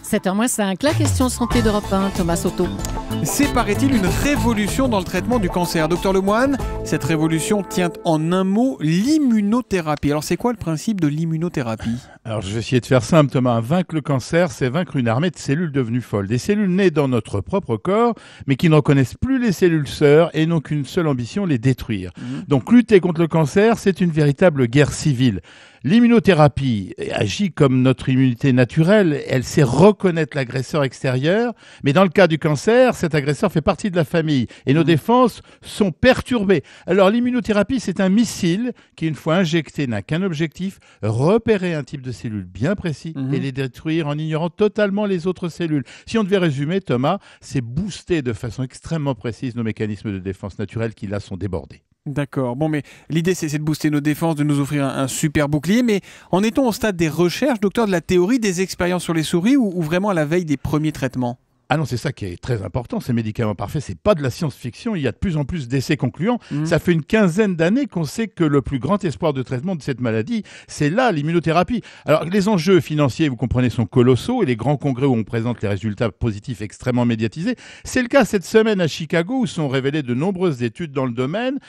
7h-5, la question santé d'Europe 1, Thomas Soto. C'est, paraît-il, une révolution dans le traitement du cancer. Docteur Lemoine, cette révolution tient en un mot l'immunothérapie. Alors c'est quoi le principe de l'immunothérapie ? Alors je vais essayer de faire simple, Thomas. Vaincre le cancer, c'est vaincre une armée de cellules devenues folles. Des cellules nées dans notre propre corps, mais qui ne reconnaissent plus les cellules sœurs et n'ont qu'une seule ambition, les détruire. Donc lutter contre le cancer, c'est une véritable guerre civile. L'immunothérapie agit comme notre immunité naturelle, elle sait reconnaître l'agresseur extérieur, mais dans le cas du cancer, cet agresseur fait partie de la famille et nos défenses sont perturbées. Alors l'immunothérapie, c'est un missile qui, une fois injecté, n'a qu'un objectif, repérer un type de cellules bien précis et les détruire en ignorant totalement les autres cellules. Si on devait résumer, Thomas, c'est booster de façon extrêmement précise nos mécanismes de défense naturelle qui là sont débordés. D'accord. Bon, mais l'idée, c'est de booster nos défenses, de nous offrir un super bouclier. Mais en est-on au stade des recherches, docteur, de la théorie, des expériences sur les souris ou vraiment à la veille des premiers traitements ? Ah non, c'est ça qui est très important, ces médicaments parfaits, c'est pas de la science-fiction, il y a de plus en plus d'essais concluants. Ça fait une quinzaine d'années qu'on sait que le plus grand espoir de traitement de cette maladie, c'est là, l'immunothérapie. Alors les enjeux financiers, vous comprenez, sont colossaux et les grands congrès où on présente les résultats positifs extrêmement médiatisés. C'est le cas cette semaine à Chicago où sont révélées de nombreuses études dans le domaine.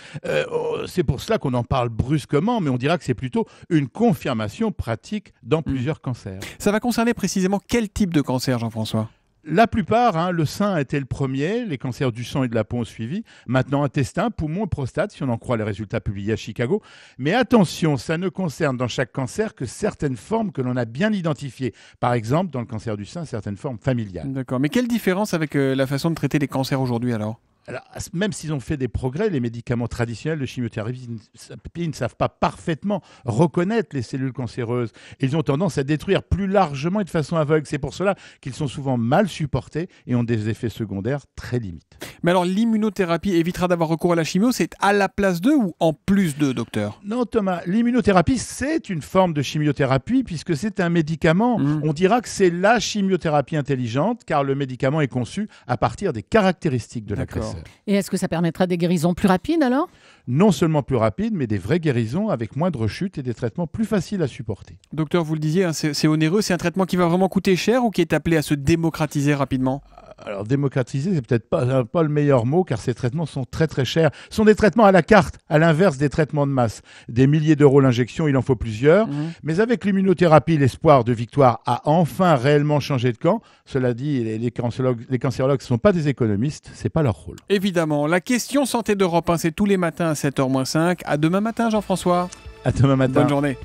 C'est pour cela qu'on en parle brusquement, mais on dira que c'est plutôt une confirmation pratique dans plusieurs cancers. Ça va concerner précisément quel type de cancer, Jean-François ? La plupart, le sein a été le premier, les cancers du sang et de la peau ont suivi. Maintenant, intestin, poumon et prostate, si on en croit les résultats publiés à Chicago. Mais attention, ça ne concerne dans chaque cancer que certaines formes que l'on a bien identifiées. Par exemple, dans le cancer du sein, certaines formes familiales. D'accord. Mais quelle différence avec la façon de traiter les cancers aujourd'hui alors ? Alors, même s'ils ont fait des progrès, les médicaments traditionnels de chimiothérapie ne savent pas parfaitement reconnaître les cellules cancéreuses. Ils ont tendance à détruire plus largement et de façon aveugle. C'est pour cela qu'ils sont souvent mal supportés et ont des effets secondaires très limités. Mais alors, l'immunothérapie évitera d'avoir recours à la chimio, c'est à la place d'eux ou en plus d'eux, docteur ? Non, Thomas, l'immunothérapie, c'est une forme de chimiothérapie puisque c'est un médicament. On dira que c'est la chimiothérapie intelligente car le médicament est conçu à partir des caractéristiques de l'agresseur. Et est-ce que ça permettra des guérisons plus rapides alors ? Non seulement plus rapides, mais des vraies guérisons avec moindre chute et des traitements plus faciles à supporter. Docteur, vous le disiez, c'est onéreux, c'est un traitement qui va vraiment coûter cher ou qui est appelé à se démocratiser rapidement ? Alors démocratiser, c'est peut-être pas le meilleur mot car ces traitements sont très très chers. Ce sont des traitements à la carte, à l'inverse des traitements de masse. Des milliers d'euros l'injection, il en faut plusieurs. Mais avec l'immunothérapie, l'espoir de victoire a enfin réellement changé de camp. Cela dit, les cancérologues ne sont pas des économistes, c'est pas leur rôle. Évidemment, la question santé d'Europe 1, c'est tous les matins à 7h-5. À demain matin, Jean-François. À demain matin. Bonne journée.